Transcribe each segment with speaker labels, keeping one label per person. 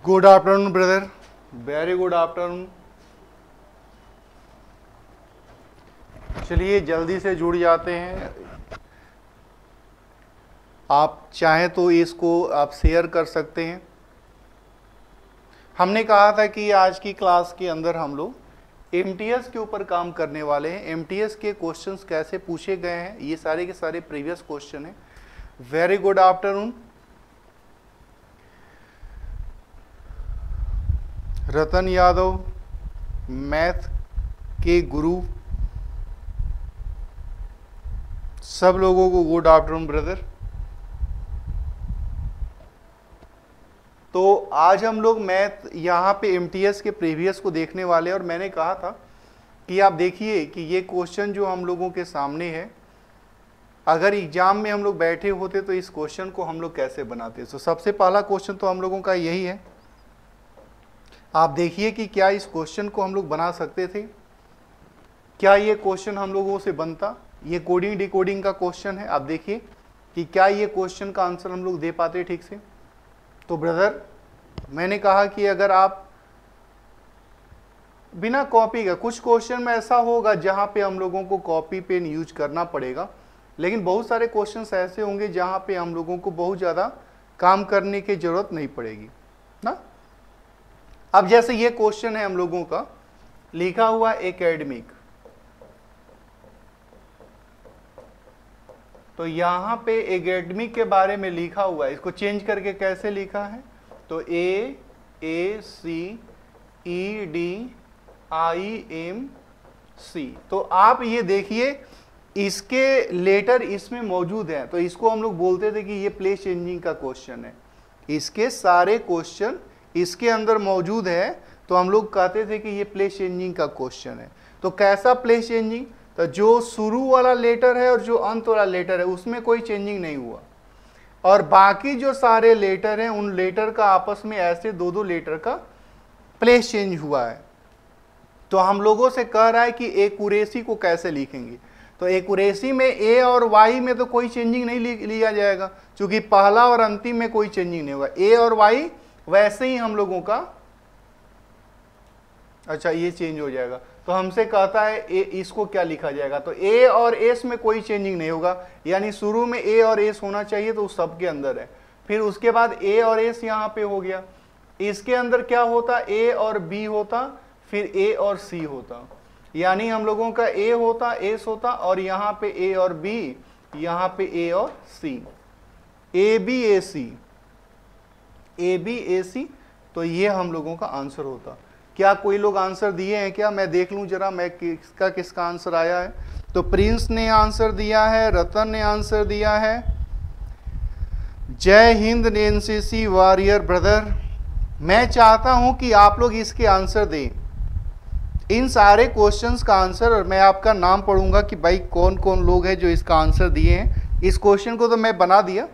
Speaker 1: Good afternoon brother, very good afternoon. चलिए जल्दी से जुड़ जाते हैं। आप चाहें तो इसको आप शेयर कर सकते हैं। हमने कहा था कि आज की क्लास के अंदर हम लोग एमटीएस के ऊपर काम करने वाले हैं। एमटीएस के क्वेश्चंस कैसे पूछे गए हैं, ये सारे के सारे प्रीवियस क्वेश्चन हैं। Very good afternoon. Ratan Yadav, math के गुरु, सब लोगों को गुड आफ्टरनून ब्रदर। तो आज हम लोग मैथ यहाँ पे एमटीएस के प्रीवियस को देखने वाले हैं। और मैंने कहा था कि आप देखिए कि ये क्वेश्चन जो हम लोगों के सामने है, अगर एग्जाम में हम लोग बैठे होते तो इस क्वेश्चन को हम लोग कैसे बनाते। तो सबसे पहला क्वेश्चन तो हम लोगों का यही है। आप देखिए कि क्या इस क्वेश्चन को हम लोग बना सकते थे, क्या ये क्वेश्चन हम लोगों से बनता। ये कोडिंग डिकोडिंग का क्वेश्चन है। आप देखिए कि क्या ये क्वेश्चन का आंसर हम लोग दे पाते ठीक से। तो ब्रदर मैंने कहा कि अगर आप बिना कॉपी का, कुछ क्वेश्चन में ऐसा होगा जहां पे हम लोगों को कॉपी पेन यूज करना पड़ेगा, लेकिन बहुत सारे क्वेश्चंस ऐसे होंगे जहां पे हम लोगों को बहुत ज़्यादा काम करने की जरूरत नहीं पड़ेगी ना। अब जैसे ये क्वेश्चन है हम लोगों का, लिखा हुआ एकेडमिक, तो यहां पे एकेडमिक के बारे में लिखा हुआ है। इसको चेंज करके कैसे लिखा है, तो AACEDIMC। तो आप ये देखिए इसके लेटर इसमें मौजूद हैं, तो इसको हम लोग बोलते थे कि ये प्लेस चेंजिंग का क्वेश्चन है। इसके सारे क्वेश्चन इसके अंदर मौजूद है, तो हम लोग कहते थे कि ये प्लेस चेंजिंग का क्वेश्चन है। तो कैसा प्लेस चेंजिंग, तो जो शुरू वाला लेटर है और जो अंत वाला लेटर है उसमें कोई चेंजिंग नहीं हुआ, और बाकी जो सारे लेटर हैं उन लेटर का आपस में ऐसे दो दो लेटर का प्लेस चेंज हुआ है। तो हम लोगों से कह रहा है कि एक्यूरेसी को कैसे लिखेंगे। तो एक्यूरेसी में ए और वाई में तो कोई चेंजिंग नहीं लिया जाएगा, क्योंकि पहला और अंतिम में कोई चेंजिंग नहीं होगा। ए और वाई वैसे ही हम लोगों का, अच्छा ये चेंज हो जाएगा। तो हमसे कहता है इसको क्या लिखा जाएगा, तो ए और एस में कोई चेंजिंग नहीं होगा, यानी शुरू में ए और एस होना चाहिए, तो सब के अंदर है। फिर उसके बाद ए और एस यहाँ पे हो गया। इसके अंदर क्या होता, ए और बी होता, फिर ए और सी होता, यानी हम लोगों का ए होता, एस होता, और यहाँ पे ए और बी, यहाँ पे ए और सी, A B A C, A B ए सी। तो ये हम लोगों का आंसर होता। क्या कोई लोग आंसर दिए हैं क्या, मैं देख लूं जरा मैं किसका आंसर आया है। तो प्रिंस ने आंसर दिया है, रतन ने आंसर दिया है, जय हिंद एनसीसी वॉरियर ब्रदर। मैं चाहता हूं कि आप लोग इसके आंसर दें, इन सारे क्वेश्चंस का आंसर, और मैं आपका नाम पढ़ूंगा कि भाई कौन कौन लोग हैं जो इसका आंसर दिए हैं। इस क्वेश्चन को तो मैं बना दिया,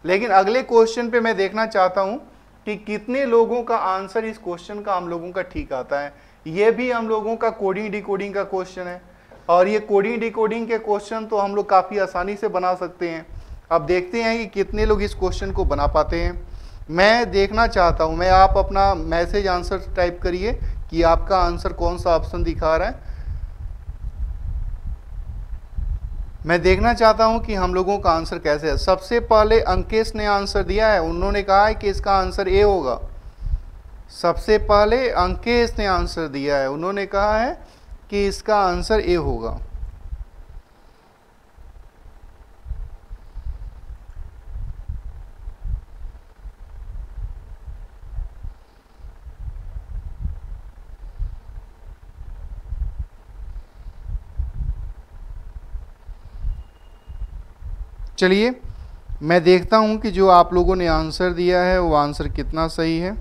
Speaker 1: लेकिन अगले क्वेश्चन पे मैं देखना चाहता हूं कि कितने लोगों का आंसर इस क्वेश्चन का हम लोगों का ठीक आता है। ये भी हम लोगों का कोडिंग डिकोडिंग का क्वेश्चन है, और ये कोडिंग डिकोडिंग के क्वेश्चन तो हम लोग काफ़ी आसानी से बना सकते हैं। अब देखते हैं कि कितने लोग इस क्वेश्चन को बना पाते हैं। मैं देखना चाहता हूँ, मैं आप अपना मैसेज आंसर टाइप करिए कि आपका आंसर कौन सा ऑप्शन दिखा रहा है। मैं देखना चाहता हूं कि हम लोगों का आंसर कैसे है। सबसे पहले अंकेश ने आंसर दिया है, उन्होंने कहा है कि इसका आंसर ए होगा। सबसे पहले अंकेश ने आंसर दिया है, उन्होंने कहा है कि इसका आंसर ए होगा। चलिए मैं देखता हूं कि जो आप लोगों ने आंसर दिया है वो आंसर कितना सही है।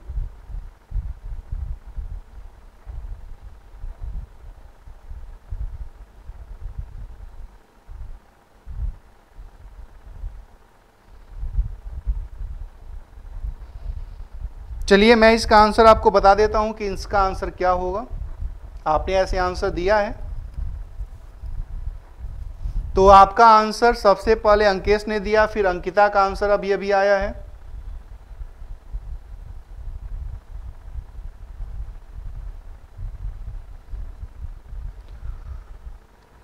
Speaker 1: चलिए मैं इसका आंसर आपको बता देता हूं कि इसका आंसर क्या होगा। आपने ऐसे आंसर दिया है, तो आपका आंसर सबसे पहले अंकेश ने दिया, फिर अंकिता का आंसर अभी अभी आया है।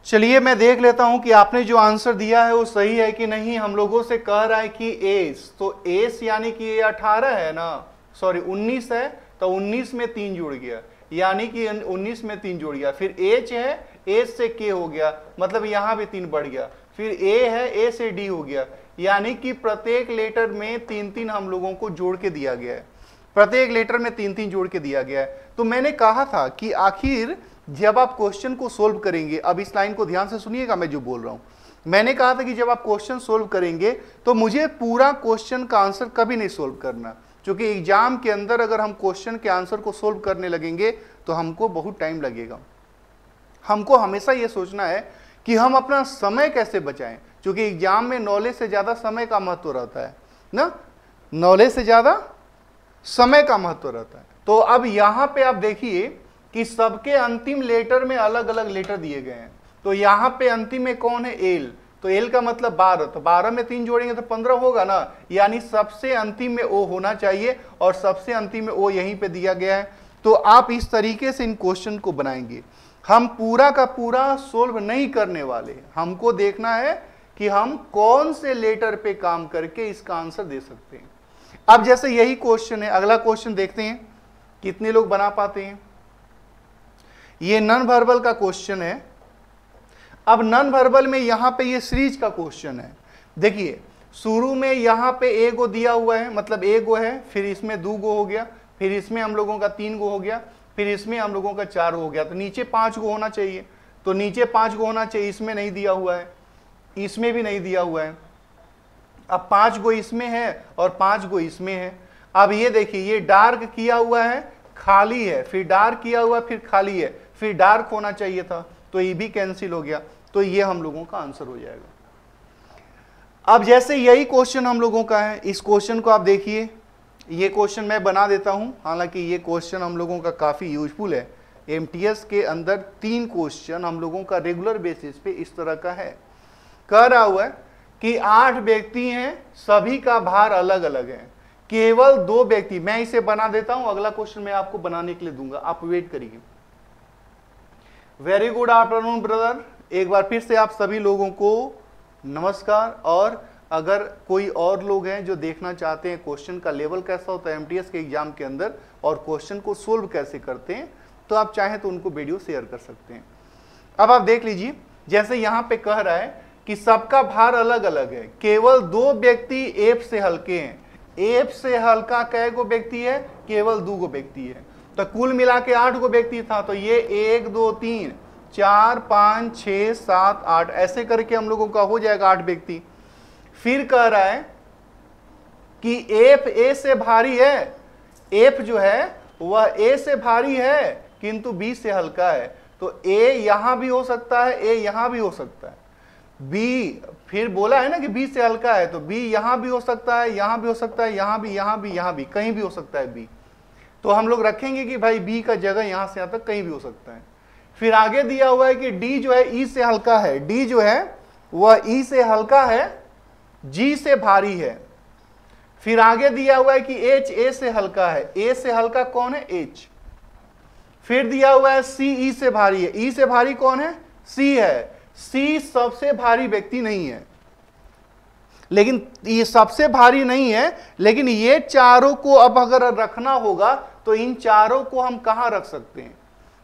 Speaker 1: चलिए मैं देख लेता हूं कि आपने जो आंसर दिया है वो सही है कि नहीं। हम लोगों से कह रहा है कि एस, तो एस यानी कि ये 18 है ना, सॉरी 19 है, तो 19 में 3 जुड़ गया, यानी कि 19 में 3 जुड़ गया। फिर एच है, एच से के हो गया, मतलब यहां भी 3 बढ़ गया। फिर ए है, ए से डी हो गया, यानी कि प्रत्येक लेटर में 3-3 हम लोगों को जोड़ के दिया गया है, प्रत्येक लेटर में 3-3 जोड़ के दिया गया है। तो मैंने कहा था कि आखिर जब आप क्वेश्चन को सोल्व करेंगे, अब इस लाइन को ध्यान से सुनिएगा मैं जो बोल रहा हूं, मैंने कहा था कि जब आप क्वेश्चन सोल्व करेंगे तो मुझे पूरा क्वेश्चन का आंसर कभी नहीं सोल्व करना, क्योंकि एग्जाम के अंदर अगर हम क्वेश्चन के आंसर को सोल्व करने लगेंगे तो हमको बहुत टाइम लगेगा। हमको हमेशा यह सोचना है कि हम अपना समय कैसे बचाएं, क्योंकि एग्जाम में नॉलेज से ज्यादा समय का महत्व रहता है ना, नॉलेज से ज्यादा समय का महत्व रहता है। तो अब यहां पे आप देखिए कि सबके अंतिम लेटर में अलग अलग लेटर दिए गए हैं। तो यहां पे अंतिम में कौन है, एल, तो एल का मतलब 12, तो 12 में 3 जोड़ेंगे तो 15 होगा ना, यानी सबसे अंतिम में ओ होना चाहिए, और सबसे अंतिम में ओ यहीं पे दिया गया है। तो आप इस तरीके से इन क्वेश्चन को बनाएंगे। हम पूरा का पूरा सोल्व नहीं करने वाले, हमको देखना है कि हम कौन से लेटर पे काम करके इसका आंसर दे सकते हैं। अब जैसे यही क्वेश्चन है, अगला क्वेश्चन देखते हैं कितने लोग बना पाते हैं। ये नॉन वर्बल का क्वेश्चन है। अब नॉन वर्बल में यहां पे ये सीरीज का क्वेश्चन है। देखिए शुरू में यहां पे ए गो दिया हुआ है, मतलब ए गो है, फिर इसमें 2 गो हो गया, फिर इसमें हम लोगों का 3 गो हो गया, फिर इसमें हम लोगों का 4 हो गया, तो नीचे 5 गो होना चाहिए। तो नीचे 5 गो होना चाहिए, इसमें नहीं दिया हुआ है, इसमें भी नहीं दिया हुआ है। अब 5 गो इसमें है और 5 गो इसमें है। अब ये देखिए ये डार्क किया हुआ है, खाली है, फिर डार्क किया हुआ फिर खाली है, फिर डार्क होना चाहिए था, तो ये भी कैंसिल हो गया। तो ये हम लोगों का आंसर हो जाएगा। अब जैसे यही क्वेश्चन हम लोगों का है, इस क्वेश्चन को आप देखिए, ये क्वेश्चन मैं बना देता हूं, हालांकि ये क्वेश्चन हम लोगों का काफी यूजफुल है। एमटीएस के अंदर 3 क्वेश्चन हम लोगों का रेगुलर बेसिस पे इस तरह का है। कह रहा हुआ है कि 8 व्यक्ति हैं, सभी का भार अलग अलग है, केवल 2 व्यक्ति, मैं इसे बना देता हूं, अगला क्वेश्चन मैं आपको बनाने के लिए दूंगा, आप वेट करिए। वेरी गुड आफ्टरनून ब्रदर, एक बार फिर से आप सभी लोगों को नमस्कार। और अगर कोई और लोग हैं जो देखना चाहते हैं क्वेश्चन का लेवल कैसा होता है एमटीएस के एग्जाम के अंदर और क्वेश्चन को सोल्व कैसे करते हैं, तो आप चाहें तो उनको वीडियो शेयर कर सकते हैं। अब आप देख लीजिए, जैसे यहां पे कह रहा है कि सबका भार अलग अलग है, केवल 2 व्यक्ति एफ से हल्के हैं। एफ से हल्का कै गो व्यक्ति है, केवल 2 गो व्यक्ति है, तो कुल मिला के 8 गो व्यक्ति था। तो ये 1 2 3 4 5 6 7 8 ऐसे करके हम लोगों का हो जाएगा 8 व्यक्ति। फिर कह रहा है कि एफ ए से भारी है, एफ जो है वह ए से भारी है किंतु बी से हल्का है, तो ए यहां भी हो सकता है, ए यहां भी हो सकता है, बी फिर बोला है ना कि बी से हल्का है, तो बी यहां भी हो सकता है, यहां भी हो सकता है, यहां भी, यहां भी, यहां भी, कहीं भी हो सकता है बी। तो हम लोग रखेंगे कि भाई बी का जगह यहां से यहां तक कहीं भी हो सकता है। फिर आगे दिया हुआ है कि डी जो है ई से हल्का है, डी जो है वह ई से हल्का है, जी से भारी है। फिर आगे दिया हुआ है कि एच ए से हल्का है, ए से हल्का कौन है, एच। फिर दिया हुआ है सी ई से भारी है, ई से भारी कौन है, सी है। सी सबसे भारी व्यक्ति नहीं है, लेकिन ये सबसे भारी नहीं है, लेकिन ये चारों को अब अगर रखना होगा तो इन चारों को हम कहां रख सकते हैं।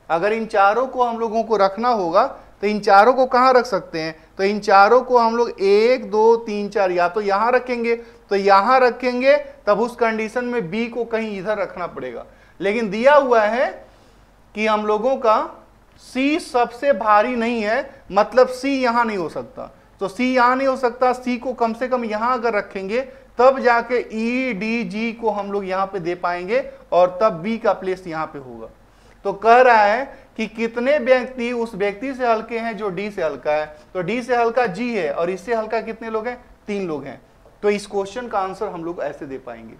Speaker 1: अगर इन चारों को हम लोगों को रखना होगा तो इन चारों को कहां रख सकते हैं, तो इन चारों को हम लोग 1 2 3 4 या तो यहां रखेंगे, तो यहां रखेंगे, तब उस कंडीशन में बी को कहीं इधर रखना पड़ेगा। लेकिन दिया हुआ है कि हम लोगों का सी सबसे भारी नहीं है, मतलब सी यहां नहीं हो सकता, तो सी यहां नहीं हो सकता, सी को कम से कम यहां अगर रखेंगे तब जाके ई डी जी को हम लोग यहां पे दे पाएंगे और तब बी का प्लेस यहां पे होगा। तो कह रहा है कि कितने व्यक्ति उस व्यक्ति से हल्के हैं जो डी से हल्का है, तो डी से हल्का जी है और इससे हल्का कितने लोग हैं, 3 लोग हैं। तो इस क्वेश्चन का आंसर हम लोग ऐसे दे पाएंगे।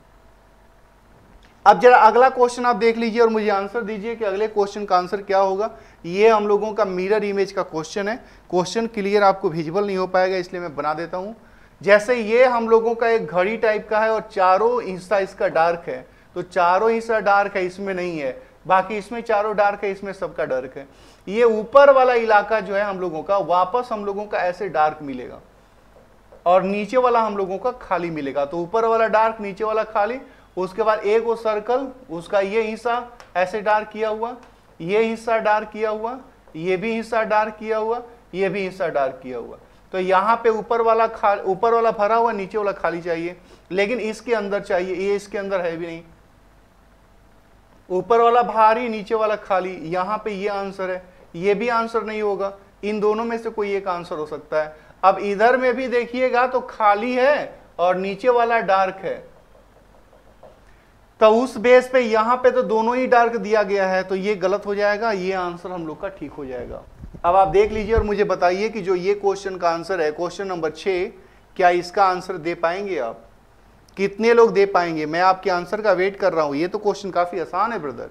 Speaker 1: अब जरा अगला क्वेश्चन आप देख लीजिए और मुझे आंसर दीजिए कि अगले क्वेश्चन का आंसर क्या होगा। ये हम लोगों का मिरर इमेज का क्वेश्चन है। क्वेश्चन क्लियर आपको विजुअल नहीं हो पाएगा, इसलिए मैं बना देता हूं। जैसे ये हम लोगों का एक घड़ी टाइप का है और चारों हिस्सा इसका डार्क है, तो चारों हिस्सा डार्क है, इसमें नहीं है, बाकी इसमें चारों डार्क है, इसमें सबका डार्क है। ये ऊपर वाला इलाका जो है हम लोगों का वापस हम लोगों का ऐसे डार्क मिलेगा और नीचे वाला हम लोगों का खाली मिलेगा। तो ऊपर वाला डार्क, नीचे वाला खाली, उसके बाद एक वो सर्कल, उसका ये हिस्सा ऐसे डार्क किया हुआ, ये हिस्सा डार्क किया हुआ, ये भी हिस्सा डार्क किया हुआ, ये भी हिस्सा डार्क किया हुआ। तो यहाँ पे ऊपर वाला भरा हुआ, नीचे वाला खाली चाहिए, लेकिन इसके अंदर चाहिए, ये इसके अंदर है भी नहीं। ऊपर वाला भारी, नीचे वाला खाली, यहाँ पे ये आंसर है, ये भी आंसर नहीं होगा। इन दोनों में से कोई एक आंसर हो सकता है। अब इधर में भी देखिएगा तो खाली है और नीचे वाला डार्क है, तो उस बेस पे यहां पे तो दोनों ही डार्क दिया गया है, तो ये गलत हो जाएगा, ये आंसर हम लोग का ठीक हो जाएगा। अब आप देख लीजिए और मुझे बताइए कि जो ये क्वेश्चन का आंसर है, क्वेश्चन नंबर 6, क्या इसका आंसर दे पाएंगे आप? कितने लोग दे पाएंगे? मैं आपके आंसर का वेट कर रहा हूं। ये तो क्वेश्चन काफी आसान है ब्रदर,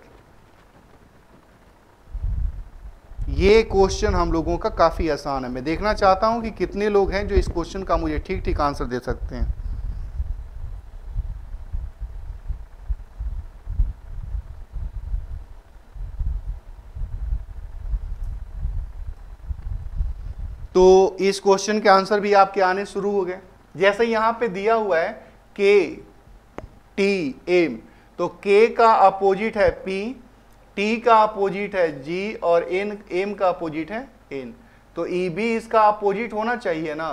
Speaker 1: ये क्वेश्चन हम लोगों का काफी आसान है। मैं देखना चाहता हूं कि कितने लोग हैं जो इस क्वेश्चन का मुझे ठीक ठीक आंसर दे सकते हैं। तो इस क्वेश्चन के आंसर भी आपके आने शुरू हो गए। जैसे यहां पे दिया हुआ है के टी एम, तो के का अपोजिट है पी, टी का अपोजिट है जी और एन, एम का अपोजिट है एन, तो ई बी इसका अपोजिट होना चाहिए ना।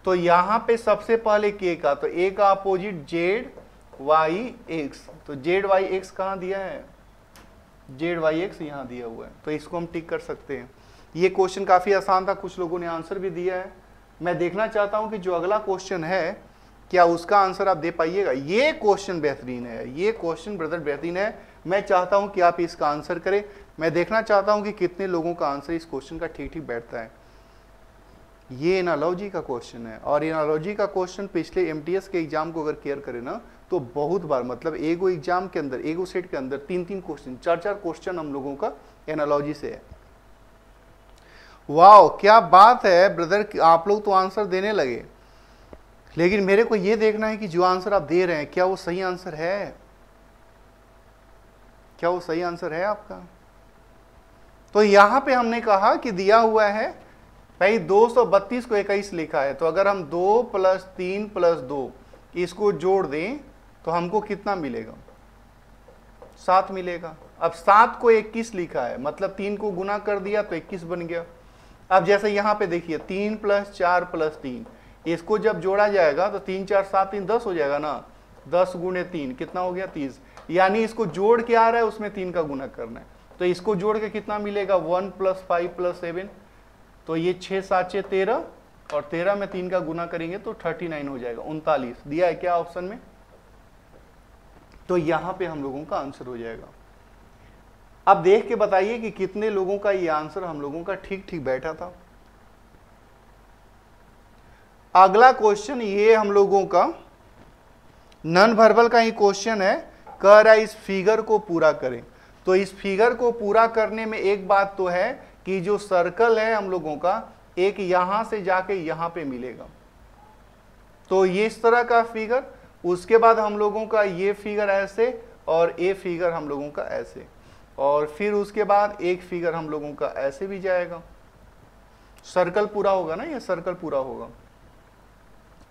Speaker 1: तो यहां पे सबसे पहले के का, तो ए का अपोजिट जेड वाई एक्स, तो जेड वाई एक्स कहां दिया है? जेड वाई एक्स यहां दिया हुआ है, तो इसको हम टिक कर सकते हैं। ये क्वेश्चन काफी आसान था, कुछ लोगों ने आंसर भी दिया है। मैं देखना चाहता हूं कि जो अगला क्वेश्चन है क्या उसका आंसर आप दे पाइएगा। ये क्वेश्चन बेहतरीन है, ये क्वेश्चन ब्रदर बेहतरीन है। मैं चाहता हूं कि आप इसका आंसर करें। मैं देखना चाहता हूं कि कितने लोगों का आंसर इस क्वेश्चन का ठीक ठीक बैठता है। ये एनालॉजी का क्वेश्चन है, और एनालॉजी का क्वेश्चन पिछले एमटीएस के एग्जाम को अगर केयर करें ना तो बहुत बार, मतलब एगो एग्जाम के अंदर, एगो सेट के अंदर 3-3 क्वेश्चन, 4-4 क्वेश्चन हम लोगों का एनालॉजी से है। वाह क्या बात है ब्रदर, आप लोग तो आंसर देने लगे, लेकिन मेरे को ये देखना है कि जो आंसर आप दे रहे हैं क्या वो सही आंसर है, क्या वो सही आंसर है आपका। तो यहां पे हमने कहा कि दिया हुआ है भाई 232 को 21 लिखा है, तो अगर हम 2 + 3 + 2 इसको जोड़ दें तो हमको कितना मिलेगा? 7 मिलेगा। अब 7 को 21 लिखा है, मतलब 3 को गुना कर दिया तो 21 बन गया। अब जैसे यहां पे देखिए 3 + 4 + 3, इसको जब जोड़ा जाएगा तो 3 4 7 3 10 हो जाएगा ना। 10 × 3 कितना हो गया? 30। यानी इसको जोड़ के आ रहा है, उसमें 3 का गुना करना है, तो इसको जोड़ के कितना मिलेगा? 1 + 5 + 7, तो ये 6 7 6 13, और 13 में 3 का गुना करेंगे तो 39 हो जाएगा। 39 दिया है क्या ऑप्शन में? तो यहां पे हम लोगों का आंसर हो जाएगा। अब देख के बताइए कि कितने लोगों का ये आंसर हम लोगों का ठीक ठीक बैठा था। अगला क्वेश्चन ये हम लोगों का नॉन वर्बल का ही क्वेश्चन है, कह रहा है इस फिगर को पूरा करें। तो इस फिगर को पूरा करने में एक बात तो है कि जो सर्कल है हम लोगों का, एक यहां से जाके यहां पे मिलेगा, तो ये इस तरह का फिगर, उसके बाद हम लोगों का ये फिगर ऐसे, और ये फिगर हम लोगों का ऐसे, और फिर उसके बाद एक फिगर हम लोगों का ऐसे भी जाएगा। सर्कल पूरा होगा ना, ये सर्कल पूरा होगा।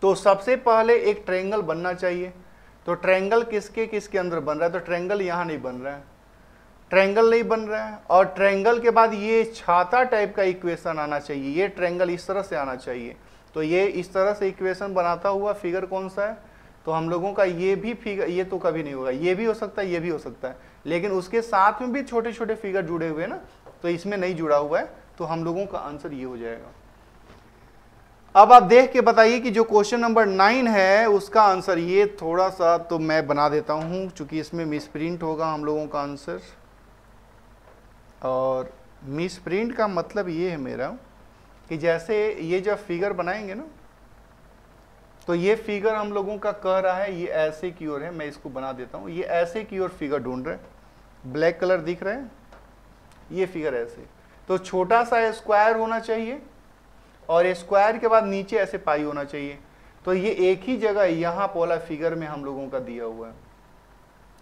Speaker 1: तो सबसे पहले एक ट्रायंगल बनना चाहिए। तो ट्रायंगल किसके किसके अंदर बन रहा है? तो ट्रायंगल यहाँ नहीं बन रहा है, ट्रायंगल नहीं बन रहा है, और ट्रायंगल के बाद ये छाता टाइप का इक्वेशन आना चाहिए। ये ट्रायंगल इस तरह से आना चाहिए, तो ये इस तरह से इक्वेशन बनाता हुआ फिगर कौन सा है? तो हम लोगों का ये भी फिगर, ये तो कभी नहीं होगा, ये भी हो सकता है, ये भी हो सकता है, लेकिन उसके साथ में भी छोटे छोटे फिगर जुड़े हुए हैं ना, तो इसमें नहीं जुड़ा हुआ है, तो हम लोगों का आंसर ये हो जाएगा। अब आप देख के बताइए कि जो क्वेश्चन नंबर 9 है उसका आंसर, ये थोड़ा सा तो मैं बना देता हूं क्योंकि इसमें मिसप्रिंट होगा हम लोगों का आंसर, और मिसप्रिंट का मतलब ये है मेरा कि जैसे ये जब फिगर बनाएंगे ना, तो ये फिगर हम लोगों का कह रहा है ये ऐसे की ओर है। मैं इसको बना देता हूँ, ये ऐसे की ओर फिगर ढूंढ रहे हैं, ब्लैक कलर दिख रहा है, ये फिगर ऐसे, तो छोटा सा स्क्वायर होना चाहिए, और स्क्वायर के बाद नीचे ऐसे पाई होना चाहिए। तो ये एक ही जगह यहाँ वाला फिगर में हम लोगों का दिया हुआ है,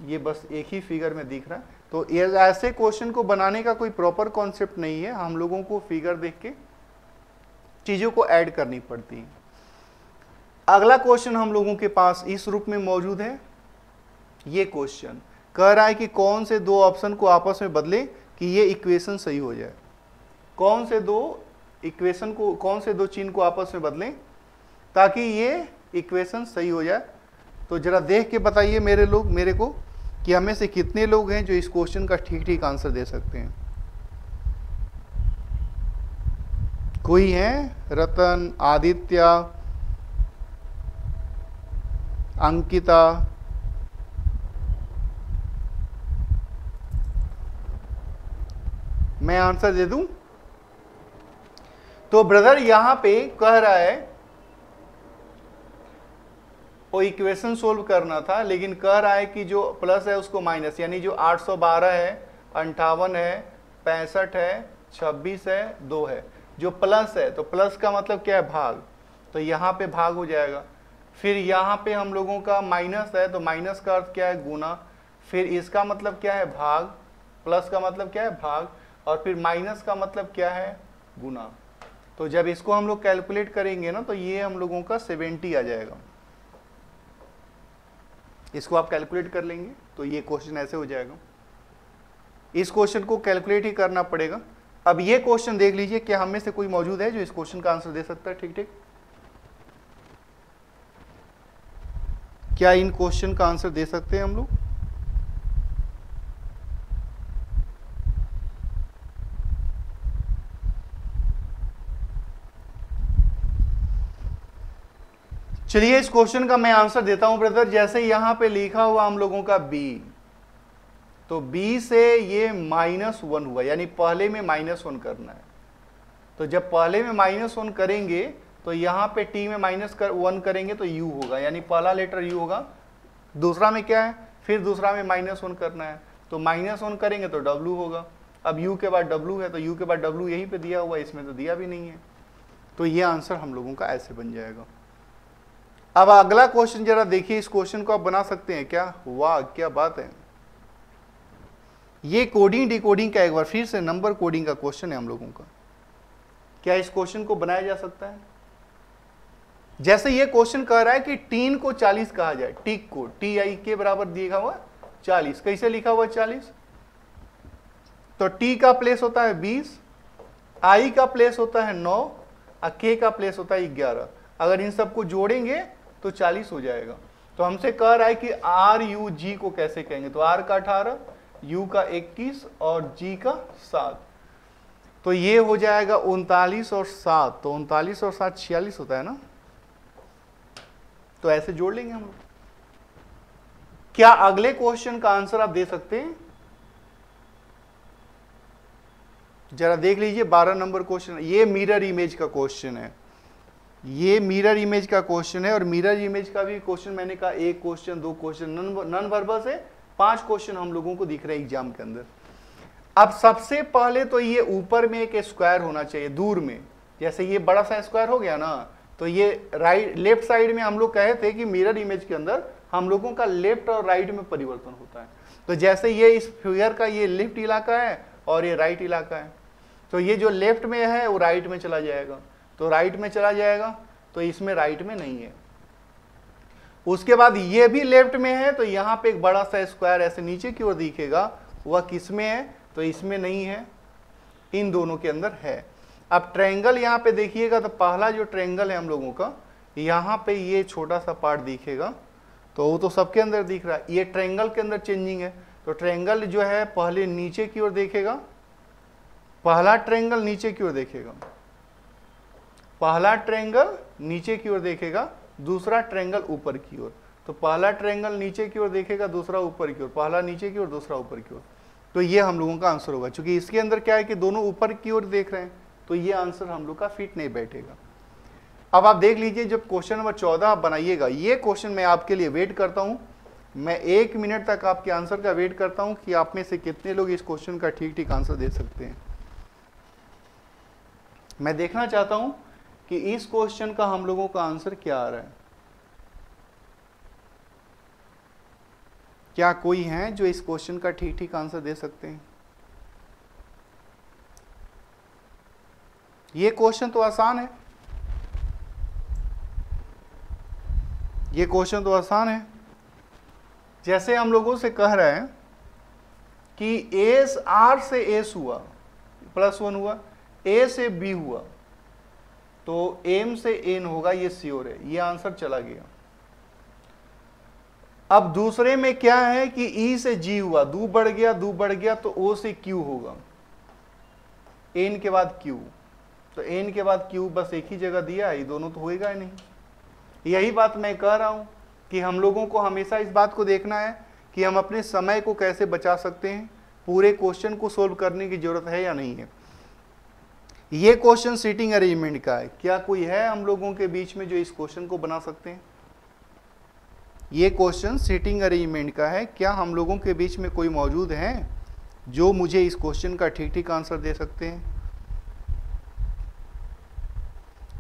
Speaker 1: ये बस एक ही फिगर में दिख रहा है। तो ये ऐसे क्वेश्चन को बनाने का कोई प्रॉपर कॉन्सेप्ट नहीं है, हम लोगों को फिगर देख के चीजों को ऐड करनी पड़ती है। अगला क्वेश्चन हम लोगों के पास इस रूप में मौजूद है। ये क्वेश्चन कह रहा है कि कौन से दो ऑप्शन को आपस में बदले कि ये इक्वेशन सही हो जाए। कौन से दो इक्वेशन को, कौन से दो चिन्ह को आपस में बदलें ताकि ये इक्वेशन सही हो जाए। तो जरा देख के बताइए मेरे को कि हमें से कितने लोग हैं जो इस क्वेश्चन का ठीक ठीक आंसर दे सकते हैं। कोई है? रतन, आदित्य, अंकिता, मैं आंसर दे दूं? तो ब्रदर यहां पे कह रहा है वो इक्वेशन सोल्व करना था, लेकिन कह रहा है कि जो प्लस है उसको माइनस, यानी जो 812 है, 58 है, 65 है, 26 है, 2 है, जो प्लस है तो प्लस का मतलब क्या है? भाग। तो यहाँ पे भाग हो जाएगा। फिर यहाँ पे हम लोगों का माइनस है तो माइनस का अर्थ क्या है? गुना। फिर इसका मतलब क्या है? भाग। प्लस का मतलब क्या है? भाग। और फिर माइनस का मतलब क्या है? गुना। तो जब इसको हम लोग कैलकुलेट करेंगे ना तो ये हम लोगों का 70 आ जाएगा। इसको आप कैलकुलेट कर लेंगे तो ये क्वेश्चन ऐसे हो जाएगा। इस क्वेश्चन को कैलकुलेट ही करना पड़ेगा। अब ये क्वेश्चन देख लीजिए, क्या हम में से कोई मौजूद है जो इस क्वेश्चन का आंसर दे सकता है? ठीक ठीक, क्या इन क्वेश्चन का आंसर दे सकते हैं हम लोग? चलिए इस क्वेश्चन का मैं आंसर देता हूं ब्रदर। जैसे यहां पे लिखा हुआ हम लोगों का b, तो b से ये -1 हुआ, यानी पहले में -1 करना है। तो जब पहले में -1 करेंगे तो यहां पे t में -1 करेंगे तो u होगा, यानी पहला लेटर u होगा। दूसरा में क्या है? फिर दूसरा में -1 करना है, तो -1 करेंगे तो w होगा। अब u के बाद w है तो u के बाद w यहीं पे दिया हुआ है, इसमें तो दिया भी नहीं है। तो ये आंसर हम लोगों का ऐसे बन जाएगा। अब अगला क्वेश्चन जरा देखिए, इस क्वेश्चन को आप बना सकते हैं क्या? वाह क्या बात है। ये कोडिंग डिकोडिंग का एक बार फिर से नंबर कोडिंग का क्वेश्चन है हम लोगों का। क्या इस क्वेश्चन को बनाया जा सकता है? जैसे ये क्वेश्चन कह रहा है कि 3 को 40 कहा जाए, टिक को TI के बराबर दिया हुआ 40, कैसे लिखा हुआ 40? तो T का प्लेस होता है 20, I का प्लेस होता है 9 और K का प्लेस होता है 11। अगर इन सबको जोड़ेंगे तो 40 हो जाएगा। तो हमसे कह रहा है कि RUG को कैसे कहेंगे? तो R का 18, U का 21 और G का 7। तो ये हो जाएगा 39 और 7, तो 39 और 7 46 होता है ना। तो ऐसे जोड़ लेंगे हम लोग। क्या अगले क्वेश्चन का आंसर आप दे सकते हैं? जरा देख लीजिए 12 नंबर क्वेश्चन। ये मिरर इमेज का क्वेश्चन है, ये मिरर इमेज का क्वेश्चन है। और मिरर इमेज का भी क्वेश्चन मैंने कहा 1 क्वेश्चन 2 क्वेश्चन, नन वर्बल से 5 क्वेश्चन हम लोगों को दिख रहे हैं एग्जाम के अंदर। अब सबसे पहले तो ये ऊपर में एक स्क्वायर होना चाहिए, दूर में। जैसे ये बड़ा सा स्क्वायर हो गया ना, तो ये लेफ्ट साइड में हम लोग कहे थे कि मिरर इमेज के अंदर हम लोगों का लेफ्ट और राइट में परिवर्तन होता है। तो जैसे ये इस फिगर का ये लेफ्ट इलाका है और ये राइट इलाका है, तो ये जो लेफ्ट में है वो राइट में चला जाएगा, तो राइट में चला जाएगा, तो इसमें राइट में नहीं है। उसके बाद ये भी लेफ्ट में है, तो यहाँ पे एक बड़ा सा स्क्वायर ऐसे नीचे की ओर दिखेगा, वह किस में है? तो इसमें नहीं है, इन दोनों के अंदर है। अब ट्रायंगल यहाँ पे देखिएगा, तो पहला जो ट्रायंगल है हम लोगों का, यहाँ पे ये छोटा सा पार्ट दिखेगा, तो वो तो सबके अंदर दिख रहा है। ये ट्रायंगल के अंदर चेंजिंग है, तो ट्रायंगल जो है पहले नीचे की ओर देखेगा, पहला ट्रायंगल नीचे की ओर देखेगा, पहला ट्रायंगल नीचे की ओर देखेगा, दूसरा ट्रायंगल ऊपर की ओर। तो पहला ट्रायंगल नीचे की ओर देखेगा, दूसरा ऊपर की ओर, पहला नीचे की ओर, दूसरा ऊपर की ओर। तो ये हम लोगों का आंसर होगा। क्योंकि इसके अंदर क्या है कि दोनों ऊपर की ओर देख रहे हैं, तो ये आंसर हम लोग का फिट नहीं बैठेगा। अब आप देख लीजिए, जब क्वेश्चन नंबर 14 आप बनाइएगा, ये क्वेश्चन मैं आपके लिए वेट करता हूं। मैं 1 मिनट तक आपके आंसर का वेट करता हूं कि आप में से कितने लोग इस क्वेश्चन का ठीक ठीक आंसर दे सकते हैं। मैं देखना चाहता हूं कि इस क्वेश्चन का हम लोगों का आंसर क्या आ रहा है। क्या कोई है जो इस क्वेश्चन का ठीक ठीक आंसर दे सकते हैं? ये क्वेश्चन तो आसान है, ये क्वेश्चन तो आसान है। जैसे हम लोगों से कह रहे हैं कि एस आर से एस हुआ, +1 हुआ, ए से बी हुआ, तो एम से एन होगा, ये श्योर है, ये आंसर चला गया। अब दूसरे में क्या है कि ई से जी हुआ, दू बढ़ गया तो ओ से क्यू होगा, एन के बाद क्यू, तो एन के बाद क्यू बस एक ही जगह दिया है, ये दोनों तो होएगा ही नहीं। यही बात मैं कह रहा हूं कि हम लोगों को हमेशा इस बात को देखना है कि हम अपने समय को कैसे बचा सकते हैं, पूरे क्वेश्चन को सोल्व करने की जरूरत है या नहीं है। ये क्वेश्चन सीटिंग अरेंजमेंट का है, क्या कोई है हम लोगों के बीच में जो इस क्वेश्चन को बना सकते हैं? ये क्वेश्चन सीटिंग अरेंजमेंट का है, क्या हम लोगों के बीच में कोई मौजूद है जो मुझे इस क्वेश्चन का ठीक ठीक आंसर दे सकते हैं?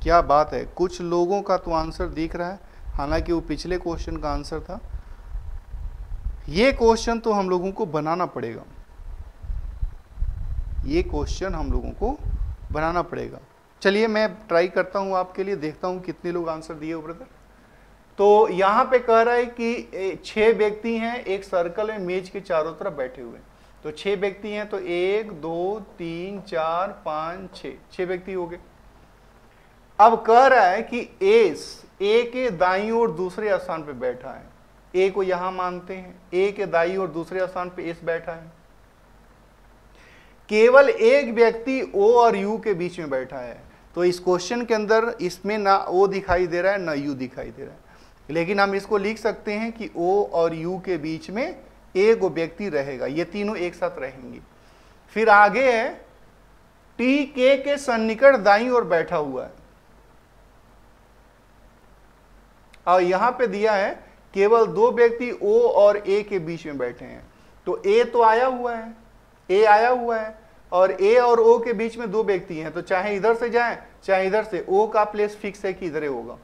Speaker 1: क्या बात है, कुछ लोगों का तो आंसर दिख रहा है, हालांकि वो पिछले क्वेश्चन का आंसर था। ये क्वेश्चन तो हम लोगों को बनाना पड़ेगा, ये क्वेश्चन हम लोगों को बनाना पड़ेगा। चलिए मैं ट्राई करता हूं आपके लिए, देखता हूं कितने लोग आंसर दिए हो ब्रदर। तो यहां पे कह रहा है कि 6 व्यक्ति हैं एक सर्कल में मेज के चारों तरफ बैठे हुए, तो 6 व्यक्ति हैं, तो 1 2 3 4 5 6 व्यक्ति हो गए। अब कह रहा है कि एस ए के दाईं ओर दूसरे स्थान पे बैठा है, ए को यहां मानते हैं, ए के दाईं ओर दूसरे स्थान पे एस बैठा है। केवल एक व्यक्ति ओ और यू के बीच में बैठा है, तो इस क्वेश्चन के अंदर इसमें ना ओ दिखाई दे रहा है ना यू दिखाई दे रहा है, लेकिन हम इसको लिख सकते हैं कि ओ और यू के बीच में एक व्यक्ति रहेगा, ये तीनों एक साथ रहेंगे। फिर आगे है टी के सन्निकट दाईं ओर बैठा हुआ है, और यहां पे दिया है केवल 2 व्यक्ति ओ और ए के बीच में बैठे हैं, तो ए तो आया हुआ है, ए आया हुआ है, और ए और ओ के बीच में 2 व्यक्ति हैं, तो चाहे इधर से जाएं चाहे इधर से, ओ का प्लेस फिक्स है कि इधर होगा।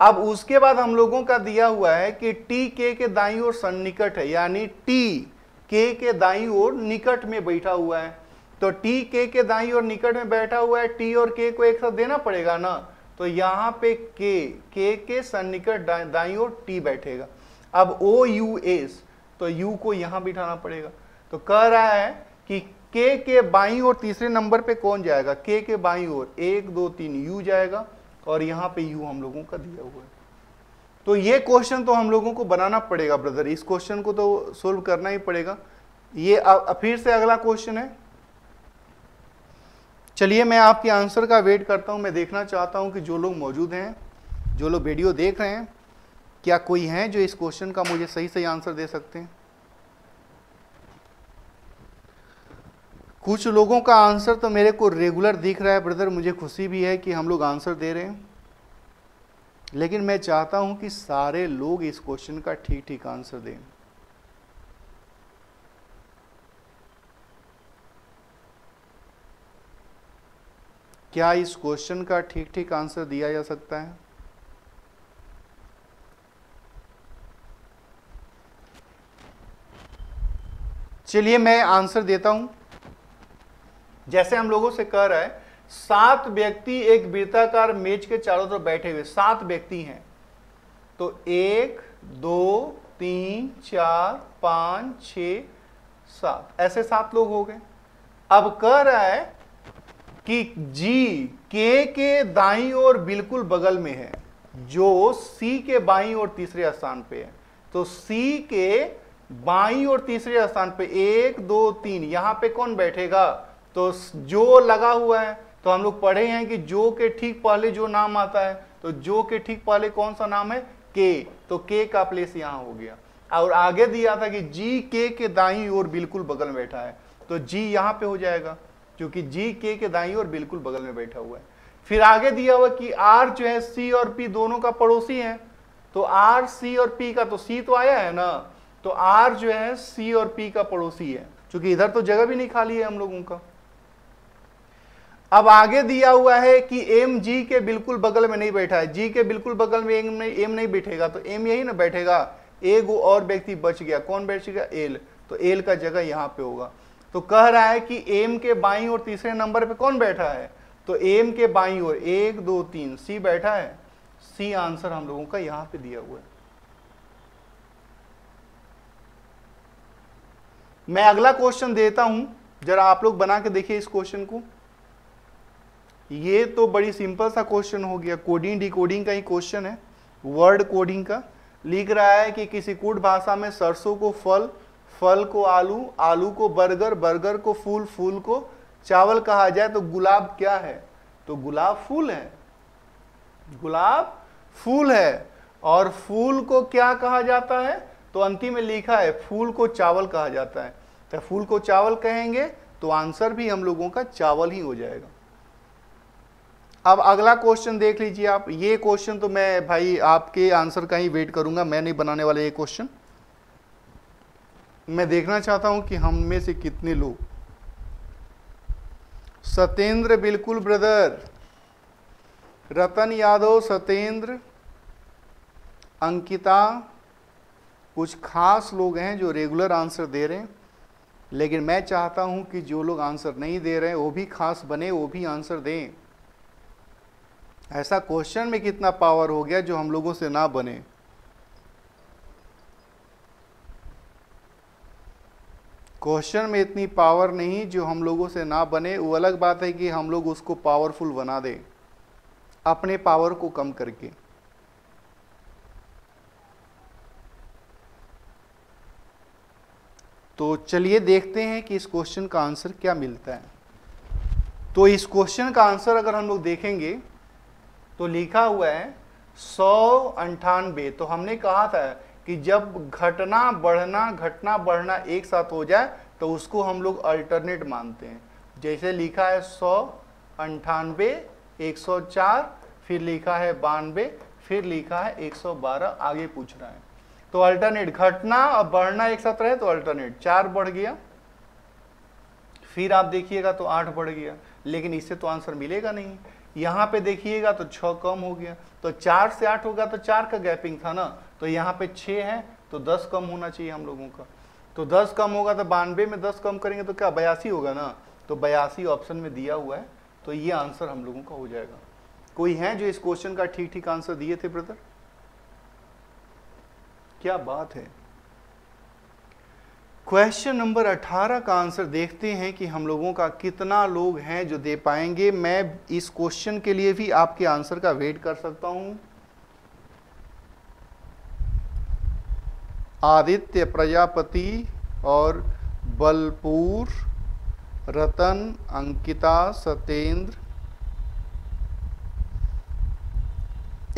Speaker 1: अब उसके बाद हम लोगों का दिया हुआ है कि टी के दाईं ओर सन्निकट है, यानी टी के दाईं ओर निकट में बैठा हुआ है, तो टी के दाईं ओर निकट में बैठा हुआ है, टी और के को एक साथ देना पड़ेगा ना, तो यहां पे के सन्निकट दाईं ओर टी बैठेगा। अब ओ यू एस, तो यू को यहां बिठाना पड़ेगा, तो कह रहा है कि के बाईं ओर तीसरे नंबर पे कौन जाएगा, के बाईं ओर 1 2 3 यू जाएगा, और यहां पे यू हम लोगों का दिया हुआ है। तो ये क्वेश्चन तो हम लोगों को बनाना पड़ेगा ब्रदर, इस क्वेश्चन को तो सोल्व करना ही पड़ेगा। ये फिर से अगला क्वेश्चन है, चलिए मैं आपके आंसर का वेट करता हूं। मैं देखना चाहता हूं कि जो लोग मौजूद हैं, जो लोग वीडियो देख रहे हैं, क्या कोई है जो इस क्वेश्चन का मुझे सही सही आंसर दे सकते हैं? कुछ लोगों का आंसर तो मेरे को रेगुलर दिख रहा है ब्रदर, मुझे खुशी भी है कि हम लोग आंसर दे रहे हैं, लेकिन मैं चाहता हूं कि सारे लोग इस क्वेश्चन का ठीक ठीक आंसर दें। क्या इस क्वेश्चन का ठीक ठीक आंसर दिया जा सकता है? चलिए मैं आंसर देता हूं। जैसे हम लोगों से कह रहा है 7 व्यक्ति एक वृत्ताकार मेज के चारों तरफ बैठे हुए, 7 व्यक्ति हैं, तो 1 2 3 4 5 6 7, ऐसे 7 लोग हो गए। अब कह रहा है कि जी के दाईं ओर बिल्कुल बगल में है, जो सी के बाईं ओर तीसरे स्थान पे है, तो सी के बाईं ओर तीसरे स्थान पे 1 2 3, यहां पे कौन बैठेगा, तो जो लगा हुआ है, तो हम लोग पढ़े हैं कि जो के ठीक पहले जो नाम आता है, तो जो के ठीक पहले कौन सा नाम है, के, तो के का प्लेस यहां हो गया। और आगे दिया था कि जी के दाईं ओर बिल्कुल बगल में बैठा है, तो जी यहां पे हो जाएगा, क्योंकि जी के दाईं ओर बिल्कुल बगल में बैठा हुआ है। फिर आगे दिया हुआ कि आर जो है सी और पी दोनों का पड़ोसी है, तो आर सी और पी का, तो सी तो आया है ना, तो आर जो है सी और पी का पड़ोसी है, क्योंकि इधर तो जगह भी नहीं खाली है हम लोगों का। अब आगे दिया हुआ है कि एम जी के बिल्कुल बगल में नहीं बैठा है, जी के बिल्कुल बगल में एम नहीं बैठेगा, तो एम यही ना बैठेगा, एक और व्यक्ति बच गया, कौन बच गया? एल, तो एल का जगह यहाँ पे होगा। तो कह रहा है कि एम के बाईं ओर तीसरे नंबर पे कौन बैठा है? तो एम के बाईं ओर 1 2 3 सी बैठा है। सी आंसर हम लोगों का यहां पे दिया हुआ है। मैं अगला क्वेश्चन देता हूं, जरा आप लोग बना के देखिए इस क्वेश्चन को। ये तो बड़ी सिंपल सा क्वेश्चन हो गया, कोडिंग डिकोडिंग का ही क्वेश्चन है, वर्ड कोडिंग का। लिख रहा है कि किसी कूट भाषा में सरसों को फल, फल को आलू, आलू को बर्गर, बर्गर को फूल, फूल को चावल कहा जाए तो गुलाब क्या है? तो गुलाब फूल है, गुलाब फूल है। और फूल को क्या कहा जाता है? तो अंतिम में लिखा है फूल को चावल कहा जाता है। तो फूल को चावल कहेंगे तो आंसर भी हम लोगों का चावल ही हो जाएगा। अब अगला क्वेश्चन देख लीजिए आप। ये क्वेश्चन तो मैं भाई आपके आंसर का ही वेट करूंगा, मैं नहीं बनाने वाला ये क्वेश्चन। मैं देखना चाहता हूं कि हम में से कितने लोग, सत्येंद्र बिल्कुल ब्रदर, रतन यादव, सत्येंद्र, अंकिता, कुछ खास लोग हैं जो रेगुलर आंसर दे रहे हैं, लेकिन मैं चाहता हूं कि जो लोग आंसर नहीं दे रहे हैं वो भी खास बने, वो भी आंसर दें। ऐसा क्वेश्चन में कितना पावर हो गया जो हम लोगों से ना बने। क्वेश्चन में इतनी पावर नहीं जो हम लोगों से ना बने। वो अलग बात है कि हम लोग उसको पावरफुल बना दें अपने पावर को कम करके। तो चलिए देखते हैं कि इस क्वेश्चन का आंसर क्या मिलता है। तो इस क्वेश्चन का आंसर अगर हम लोग देखेंगे तो लिखा हुआ है 198। तो हमने कहा था कि जब घटना बढ़ना एक साथ हो जाए तो उसको हम लोग अल्टरनेट मानते हैं। जैसे लिखा है 198, 104, फिर लिखा है 92, फिर लिखा है 112, आगे पूछ रहा है। तो अल्टरनेट, घटना और बढ़ना एक साथ रहे तो अल्टरनेट। 4 बढ़ गया, फिर आप देखिएगा तो 8 बढ़ गया, लेकिन इससे तो आंसर मिलेगा नहीं। यहाँ पे देखिएगा तो 6 कम हो गया, तो 4 से 8 होगा तो 4 का गैपिंग था ना, तो यहाँ पे 6 है तो 10 कम होना चाहिए हम लोगों का। तो 10 कम होगा तो 92 में 10 कम करेंगे तो क्या 82 होगा ना, तो 82 ऑप्शन में दिया हुआ है। तो ये आंसर हम लोगों का हो जाएगा। कोई है जो इस क्वेश्चन का ठीक ठीक आंसर दिए थे ब्रदर? क्या बात है। क्वेश्चन नंबर 18 का आंसर देखते हैं कि हम लोगों का कितना लोग हैं जो दे पाएंगे। मैं इस क्वेश्चन के लिए भी आपके आंसर का वेट कर सकता हूं। आदित्य प्रजापति और बलपूर, रतन, अंकिता, सत्येंद्र,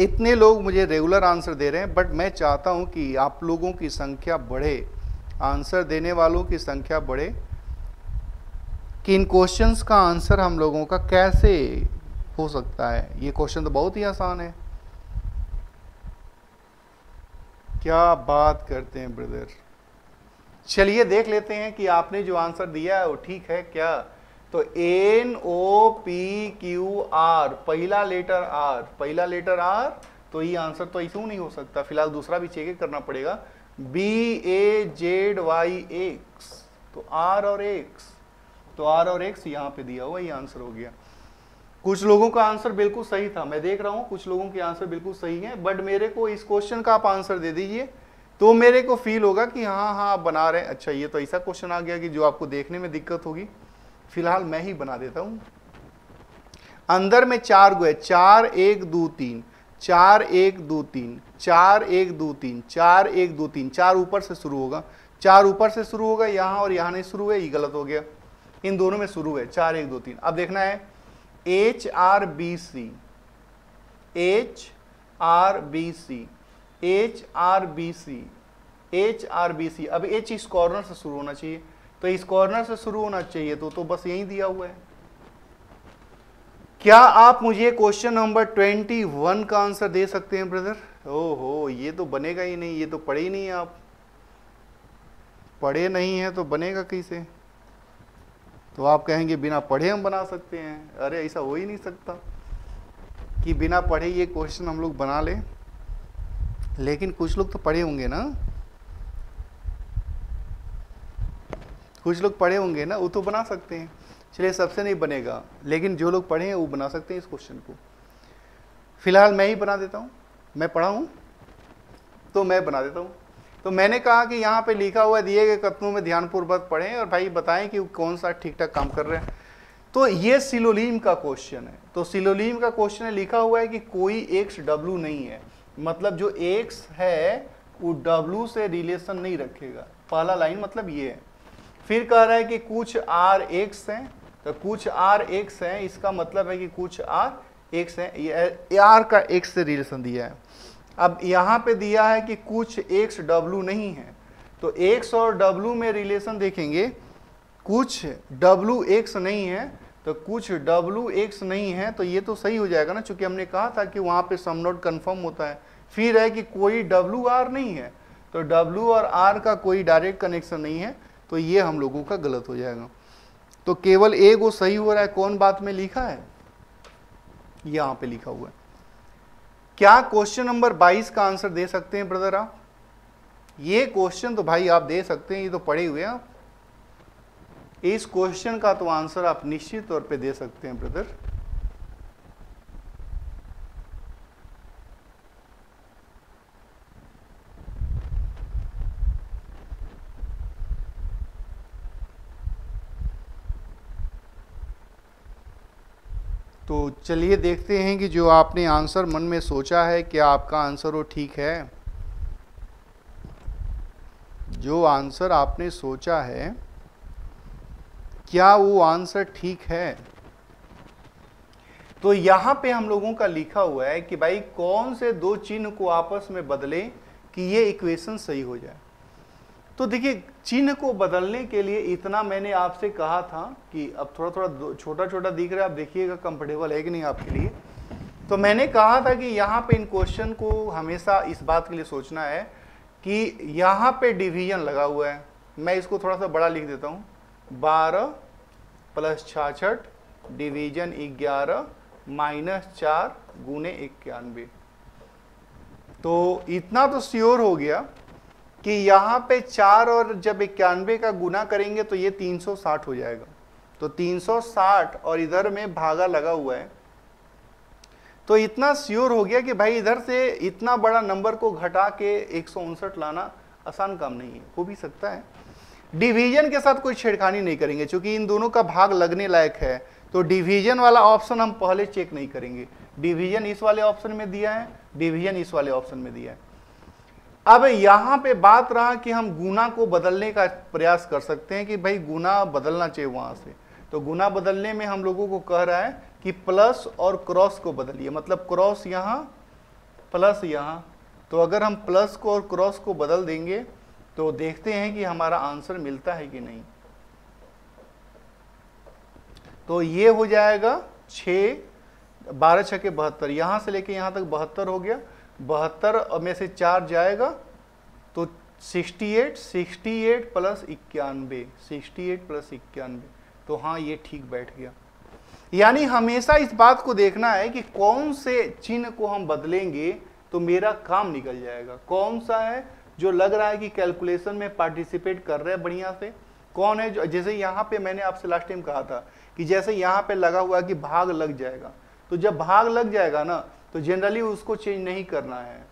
Speaker 1: इतने लोग मुझे रेगुलर आंसर दे रहे हैं, बट मैं चाहता हूं कि आप लोगों की संख्या बढ़े, आंसर देने वालों की संख्या बढ़े, कि इन क्वेश्चंस का आंसर हम लोगों का कैसे हो सकता है। ये क्वेश्चन तो बहुत ही आसान है। क्या बात करते हैं ब्रदर। चलिए देख लेते हैं कि आपने जो आंसर दिया है वो ठीक है क्या। तो NOPQR, पहला लेटर R, पहला लेटर R, तो ये आंसर तो ऐसे नहीं हो सकता। फिलहाल दूसरा भी चेक करना पड़ेगा। BAZYX, तो R और X, तो R और X यहाँ पे दिया हुआ, ये आंसर हो गया। कुछ लोगों का आंसर बिल्कुल सही था, मैं देख रहा हूँ कुछ लोगों के आंसर बिल्कुल सही है, बट मेरे को इस क्वेश्चन का आप आंसर दे दीजिए तो मेरे को फील होगा कि हाँ हाँ आप बना रहे हैं। अच्छा, ये तो ऐसा क्वेश्चन आ गया कि जो आपको देखने में दिक्कत होगी। फिलहाल मैं ही बना देता हूँ। अंदर में 4 गो है, 4 1 2 3, 4 1 2 3, 4 1 2 3, 4 1 2 3, 4 ऊपर से शुरू होगा, 4 ऊपर से शुरू होगा, यहाँ और यहाँ नहीं शुरू है, ये गलत हो गया। इन दोनों में शुरू है 4 1 2 3। अब देखना है HRBC, HRBC, HRBC, HRBC। अब H इस कॉर्नर से शुरू होना चाहिए, तो इस कॉर्नर से शुरू होना चाहिए, तो बस यही दिया हुआ है। क्या आप मुझे क्वेश्चन नंबर 21 का आंसर दे सकते हैं ब्रदर? ओहो, ये तो बनेगा ही नहीं, ये तो पढ़े ही नहीं है आप। पढ़े नहीं है तो बनेगा कैसे? तो आप कहेंगे बिना पढ़े हम बना सकते हैं। अरे ऐसा हो ही नहीं सकता कि बिना पढ़े ये क्वेश्चन हम लोग बना लें। लेकिन कुछ लोग तो पढ़े होंगे ना, कुछ लोग पढ़े होंगे ना, वो तो बना सकते हैं। चलिए सबसे नहीं बनेगा, लेकिन जो लोग पढ़े हैं वो बना सकते हैं इस क्वेश्चन को। फिलहाल मैं ही बना देता हूँ, मैं पढ़ा हूँ तो मैं बना देता हूँ। तो मैंने कहा कि यहाँ पे लिखा हुआ दिए गए कथनों में ध्यानपूर्वक पढ़ें और भाई बताएं कि कौन सा ठीक ठाक काम कर रहे हैं। तो ये सिलोलीम का क्वेश्चन है। तो सिलोलीम का क्वेश्चन है, लिखा हुआ है कि कोई एक्स डब्लू नहीं है, मतलब जो एक्स है वो डब्लू से रिलेशन नहीं रखेगा। पहला लाइन मतलब ये है। फिर कह रहा है कि कुछ आर एक्स हैं, तो कुछ आर एक्स हैं, इसका मतलब है कि कुछ आर एक्स हैं, ये आर का एक्स से रिलेशन दिया है। अब यहाँ पे दिया है कि कुछ एक्स डब्लू नहीं है, तो एक्स और डब्लू में रिलेशन देखेंगे, कुछ डब्लू एक्स नहीं है तो कुछ डब्लू एक्स नहीं है, तो ये तो सही हो जाएगा ना, चूंकि हमने कहा था कि वहाँ पे सम नोट कन्फर्म होता है। फिर है कि कोई डब्लू आर नहीं है, तो डब्लू और आर का कोई डायरेक्ट कनेक्शन नहीं है, तो ये हम लोगों का गलत हो जाएगा। तो केवल एक वो सही हो रहा है, कौन बात में लिखा है, यहाँ पे लिखा हुआ है। क्या क्वेश्चन नंबर 22 का आंसर दे सकते हैं ब्रदर आप? ये क्वेश्चन तो भाई आप दे सकते हैं, ये तो पढ़े हुए हैं आप। इस क्वेश्चन का तो आंसर आप निश्चित तौर पे दे सकते हैं ब्रदर। तो चलिए देखते हैं कि जो आपने आंसर मन में सोचा है, क्या आपका आंसर वो ठीक है? जो आंसर आपने सोचा है, क्या वो आंसर ठीक है? तो यहां पे हम लोगों का लिखा हुआ है कि भाई कौन से दो चिन्ह को आपस में बदले कि ये इक्वेशन सही हो जाए। तो देखिए, चिन्ह को बदलने के लिए इतना मैंने आपसे कहा था कि अब थोड़ा थोड़ा छोटा छोटा दिख रहा है, आप देखिएगा कंफर्टेबल है कि नहीं आपके लिए। तो मैंने कहा था कि यहाँ पे इन क्वेश्चन को हमेशा इस बात के लिए सोचना है कि यहाँ पे डिवीजन लगा हुआ है। मैं इसको थोड़ा सा बड़ा लिख देता हूँ, 12 + 66 डिवीजन 11 -4 गुने 91। तो इतना तो श्योर हो गया कि यहाँ पे 4 और जब 91 का गुना करेंगे तो ये 360 हो जाएगा। तो 360 और इधर में भागा लगा हुआ है, तो इतना श्योर हो गया कि भाई इधर से इतना बड़ा नंबर को घटा के 159 लाना आसान काम नहीं है, हो भी सकता है। डिवीजन के साथ कोई छेड़खानी नहीं करेंगे, क्योंकि इन दोनों का भाग लगने लायक है, तो डिवीजन वाला ऑप्शन हम पहले चेक नहीं करेंगे। डिवीजन इस वाले ऑप्शन में दिया है, डिवीजन इस वाले ऑप्शन में दिया है। अब यहां पे बात रहा कि हम गुना को बदलने का प्रयास कर सकते हैं कि भाई गुना बदलना चाहिए वहां से। तो गुना बदलने में हम लोगों को कह रहा है कि प्लस और क्रॉस को बदलिए, मतलब क्रॉस यहां प्लस यहां। तो अगर हम प्लस को और क्रॉस को बदल देंगे तो देखते हैं कि हमारा आंसर मिलता है कि नहीं। तो ये हो जाएगा 6 12 × 6 = 72, यहां से लेके यहां तक 72 हो गया। 72 में से 4 जाएगा तो 68 68 + 91 68 + 91। तो हाँ, ये ठीक बैठ गया। यानी हमेशा इस बात को देखना है कि कौन से चिन्ह को हम बदलेंगे तो मेरा काम निकल जाएगा। कौन सा है जो लग रहा है कि कैलकुलेशन में पार्टिसिपेट कर रहे हैं बढ़िया से, कौन है जो, जैसे यहाँ पे मैंने आपसे लास्ट टाइम कहा था कि जैसे यहाँ पे लगा हुआ कि भाग लग जाएगा, तो जब भाग लग जाएगा ना तो जनरली उसको चेंज नहीं करना है,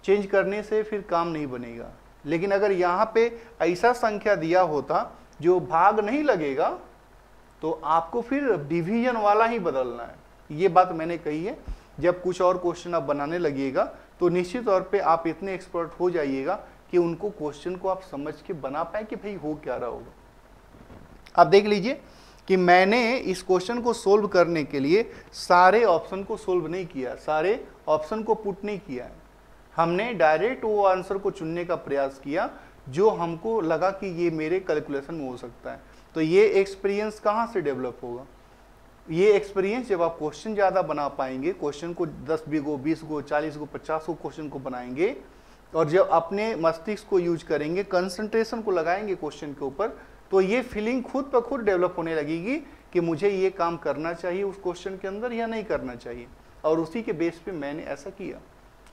Speaker 1: चेंज करने से फिर काम नहीं बनेगा। लेकिन अगर यहाँ पे ऐसा संख्या दिया होता जो भाग नहीं लगेगा तो आपको फिर डिवीजन वाला ही बदलना है। ये बात मैंने कही है। जब कुछ और क्वेश्चन आप बनाने लगिएगा तो निश्चित तौर पे आप इतने एक्सपर्ट हो जाइएगा कि उनको क्वेश्चन को आप समझ के बना पाए कि भाई हो क्या रहा होगा। आप देख लीजिए कि मैंने इस क्वेश्चन को सोल्व करने के लिए सारे ऑप्शन को सोल्व नहीं किया, सारे ऑप्शन को पुट नहीं किया है। हमने डायरेक्ट वो आंसर को चुनने का प्रयास किया जो हमको लगा कि ये मेरे कैलकुलेशन में हो सकता है। तो ये एक्सपीरियंस कहाँ से डेवलप होगा? ये एक्सपीरियंस जब आप क्वेश्चन ज़्यादा बना पाएंगे, क्वेश्चन को 10 गो 20 गो 40 गो 50 गो क्वेश्चन को बनाएंगे, और जब अपने मस्तिष्क को यूज करेंगे, कंसंट्रेशन को लगाएंगे क्वेश्चन के ऊपर, तो ये फीलिंग खुद ब खुद डेवलप होने लगेगी कि मुझे ये काम करना चाहिए उस क्वेश्चन के अंदर या नहीं करना चाहिए। और उसी के बेस पे मैंने ऐसा किया,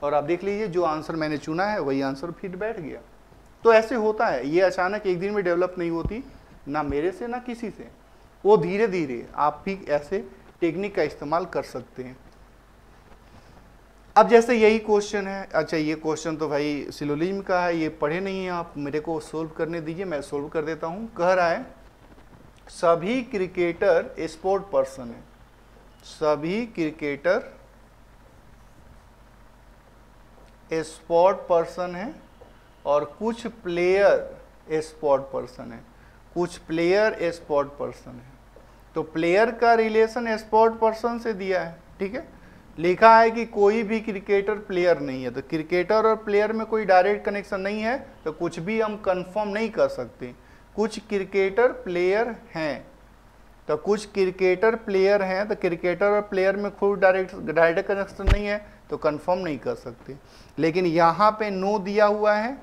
Speaker 1: और आप देख लीजिए जो आंसर मैंने चुना है वही आंसर फिट बैठ गया। तो ऐसे होता है, ये अचानक एक दिन में डेवलप नहीं होती, ना मेरे से ना किसी से। वो धीरे धीरे आप भी ऐसे टेक्निक का इस्तेमाल कर सकते हैं। अब जैसे यही क्वेश्चन है, अच्छा ये क्वेश्चन तो भाई सिलोजिज्म का है, ये पढ़े नहीं है आप, मेरे को सोल्व करने दीजिए, मैं सोल्व कर देता हूँ। कह रहा है सभी क्रिकेटर स्पोर्ट पर्सन है, सभी क्रिकेटर स्पोर्ट पर्सन है और कुछ प्लेयर स्पोर्ट पर्सन है, कुछ प्लेयर स्पोर्ट पर्सन है। तो प्लेयर का रिलेशन स्पोर्ट पर्सन से दिया है, ठीक है। लिखा है कि कोई भी क्रिकेटर प्लेयर नहीं है, तो क्रिकेटर और प्लेयर में कोई डायरेक्ट कनेक्शन नहीं है, तो कुछ भी हम कंफर्म नहीं कर सकते। कुछ क्रिकेटर प्लेयर हैं, तो कुछ क्रिकेटर प्लेयर हैं, तो क्रिकेटर और प्लेयर में खुद डायरेक्ट कनेक्शन नहीं है, तो कंफर्म नहीं कर सकते। लेकिन यहाँ पे नो दिया हुआ है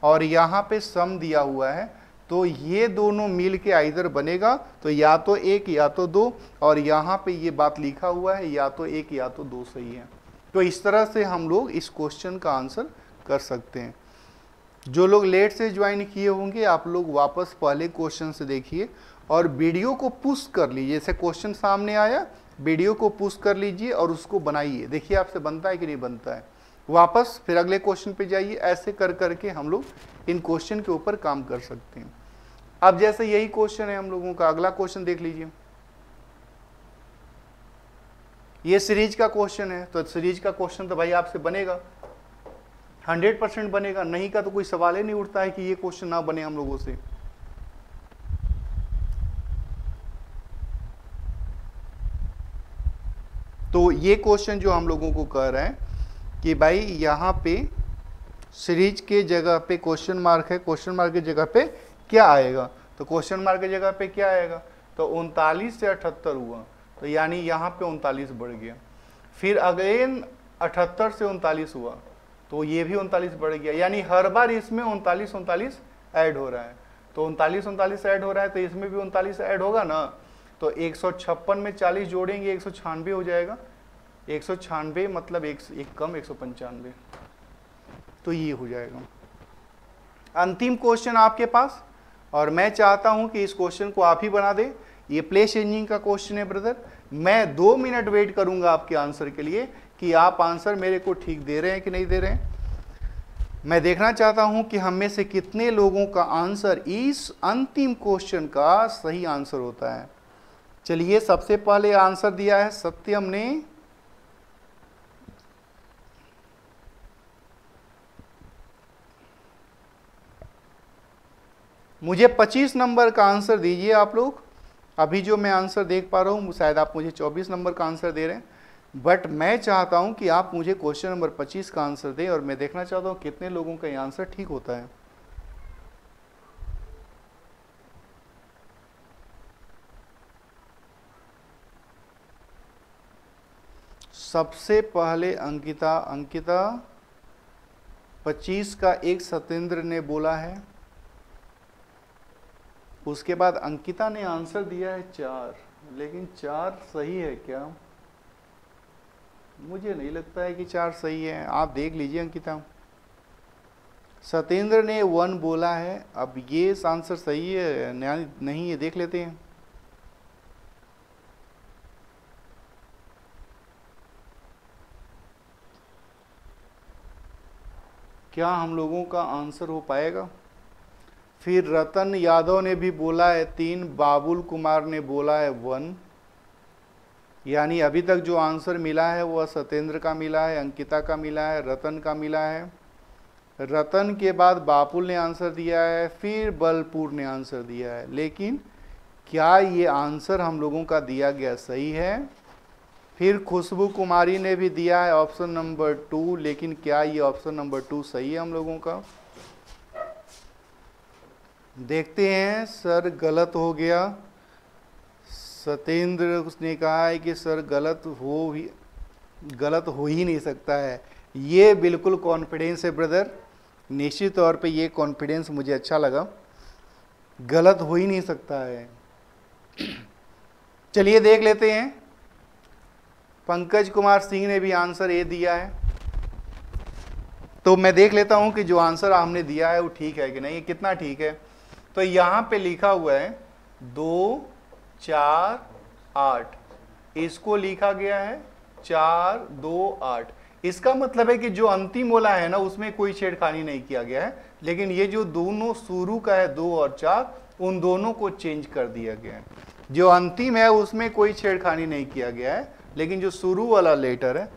Speaker 1: और यहाँ पे सम दिया हुआ है, तो ये दोनों मिल के आइदर बनेगा, तो या तो एक या तो दो, और यहाँ पे ये बात लिखा हुआ है या तो एक या तो दो सही है। तो इस तरह से हम लोग इस क्वेश्चन का आंसर कर सकते हैं। जो लोग लेट से ज्वाइन किए होंगे आप लोग वापस पहले क्वेश्चन से देखिए और वीडियो को पुश कर लीजिए। जैसे क्वेश्चन सामने आया, वीडियो को पुश कर लीजिए और उसको बनाइए, देखिए आपसे बनता है कि नहीं बनता है। वापस फिर अगले क्वेश्चन पे जाइए, ऐसे कर करके हम लोग इन क्वेश्चन के ऊपर काम कर सकते हैं। अब जैसे यही क्वेश्चन है हम लोगों का, अगला क्वेश्चन देख लीजिए। ये सीरीज का क्वेश्चन है, तो सीरीज का क्वेश्चन तो भाई आपसे बनेगा, 100% बनेगा, नहीं का तो कोई सवाल ही नहीं उठता है कि ये क्वेश्चन ना बने हम लोगों से। तो ये क्वेश्चन जो हम लोगों को कह रहा है कि भाई यहाँ पे सीरीज के जगह पे क्वेश्चन मार्क है, क्वेश्चन मार्क की जगह पे क्या आएगा, तो क्वेश्चन मार्क की जगह पे क्या आएगा, तो 39 से 78 हुआ, तो यानी यहाँ पे 39 बढ़ गया। फिर अगेन 78 से 39 हुआ, तो ये भी 39 बढ़ गया, यानी हर बार इसमें 39 ऐड हो रहा है। तो 39 ऐड हो रहा है, तो इसमें भी 39 ऐड होगा ना, तो 156 में 40 जोड़ेंगे 196 हो जाएगा। 196 मतलब एक कम 195, तो ये हो जाएगा। अंतिम क्वेश्चन आपके पास, और मैं चाहता हूं कि इस क्वेश्चन को आप ही बना दे। ये प्लेस चेंजिंग का क्वेश्चन है ब्रदर। मैं 2 मिनट वेट करूंगा आपके आंसर के लिए कि आप आंसर मेरे को ठीक दे रहे हैं कि नहीं दे रहे हैं। मैं देखना चाहता हूं कि हम में से कितने लोगों का आंसर इस अंतिम क्वेश्चन का सही आंसर होता है। चलिए, सबसे पहले आंसर दिया है सत्यम ने। मुझे 25 नंबर का आंसर दीजिए आप लोग। अभी जो मैं आंसर देख पा रहा हूँ शायद आप मुझे 24 नंबर का आंसर दे रहे हैं, बट मैं चाहता हूँ कि आप मुझे क्वेश्चन नंबर 25 का आंसर दें, और मैं देखना चाहता हूँ कितने लोगों का ये आंसर ठीक होता है। सबसे पहले अंकिता 25 का एक सत्येंद्र ने बोला है, उसके बाद अंकिता ने आंसर दिया है 4, लेकिन 4 सही है क्या? मुझे नहीं लगता है कि 4 सही है, आप देख लीजिए अंकिता। सत्येंद्र ने 1 बोला है, अब ये आंसर सही है नहीं है, देख लेते हैं। क्या हम लोगों का आंसर हो पाएगा? फिर रतन यादव ने भी बोला है 3, बाबुल कुमार ने बोला है 1, यानी अभी तक जो आंसर मिला है वह सत्येंद्र का मिला है, अंकिता का मिला है, रतन का मिला है। रतन के बाद बाबुल ने आंसर दिया है, फिर बलपुर ने आंसर दिया है। लेकिन क्या ये आंसर हम लोगों का दिया गया सही है? फिर खुशबू कुमारी ने भी दिया है ऑप्शन नंबर 2, लेकिन क्या ये ऑप्शन नंबर 2 सही है हम लोगों का? देखते हैं। सर गलत हो गया। सत्येंद्र उसने कहा है कि सर गलत हो ही नहीं सकता है। ये बिल्कुल कॉन्फिडेंस है ब्रदर, निश्चित तौर पे ये कॉन्फिडेंस मुझे अच्छा लगा, गलत हो ही नहीं सकता है। चलिए देख लेते हैं। पंकज कुमार सिंह ने भी आंसर ए दिया है, तो मैं देख लेता हूं कि जो आंसर हमने दिया है वो ठीक है कि नहीं, कितना ठीक है। तो यहाँ पे लिखा हुआ है 2 4 8, इसको लिखा गया है 4 2 8। इसका मतलब है कि जो अंतिम वाला है ना उसमें कोई छेड़खानी नहीं किया गया है, लेकिन ये जो दोनों शुरू का है 2 और 4, उन दोनों को चेंज कर दिया गया है। जो अंतिम है उसमें कोई छेड़खानी नहीं किया गया है, लेकिन जो शुरू वाला लेटर है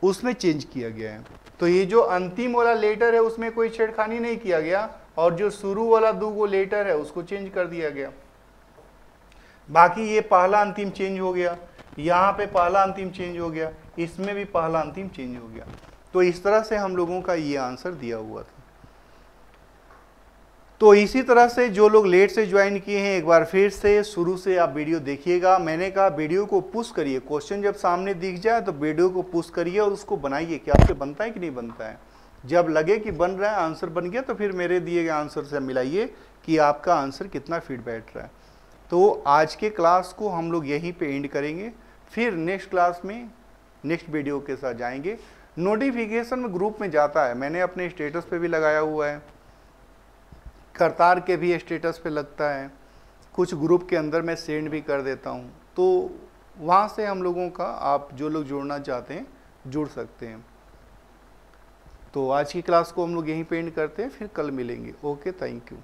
Speaker 1: उसमें चेंज किया गया है। तो ये जो अंतिम वाला लेटर है उसमें कोई छेड़खानी नहीं किया गया, और जो शुरू वाला 2 लेटर है उसको चेंज कर दिया गया। बाकी ये पहला अंतिम चेंज हो गया, यहाँ पे पहला अंतिम चेंज हो गया, इसमें भी पहला अंतिम चेंज हो गया। तो इस तरह से हम लोगों का ये आंसर दिया हुआ था। तो इसी तरह से जो लोग लेट से ज्वाइन किए हैं, एक बार फिर से शुरू से आप वीडियो देखिएगा। मैंने कहा वीडियो को पुश करिए, क्वेश्चन जब सामने दिख जाए तो वीडियो को पुश करिए और उसको बनाइए कि आपसे बनता है कि नहीं बनता है। जब लगे कि बन रहा है, आंसर बन गया, तो फिर मेरे दिए गए आंसर से मिलाइए कि आपका आंसर कितना फिट बैठ रहा है। तो आज के क्लास को हम लोग यहीं पे एंड करेंगे, फिर नेक्स्ट क्लास में नेक्स्ट वीडियो के साथ जाएंगे। नोटिफिकेशन में ग्रुप में जाता है, मैंने अपने स्टेटस पे भी लगाया हुआ है, करतार के भी स्टेटस पे लगता है, कुछ ग्रुप के अंदर मैं सेंड भी कर देता हूँ। तो वहाँ से हम लोगों का, आप जो लोग जुड़ना चाहते हैं जुड़ सकते हैं। तो आज की क्लास को हम लोग यहीं पे एंड करते हैं, फिर कल मिलेंगे। Okay, thank you.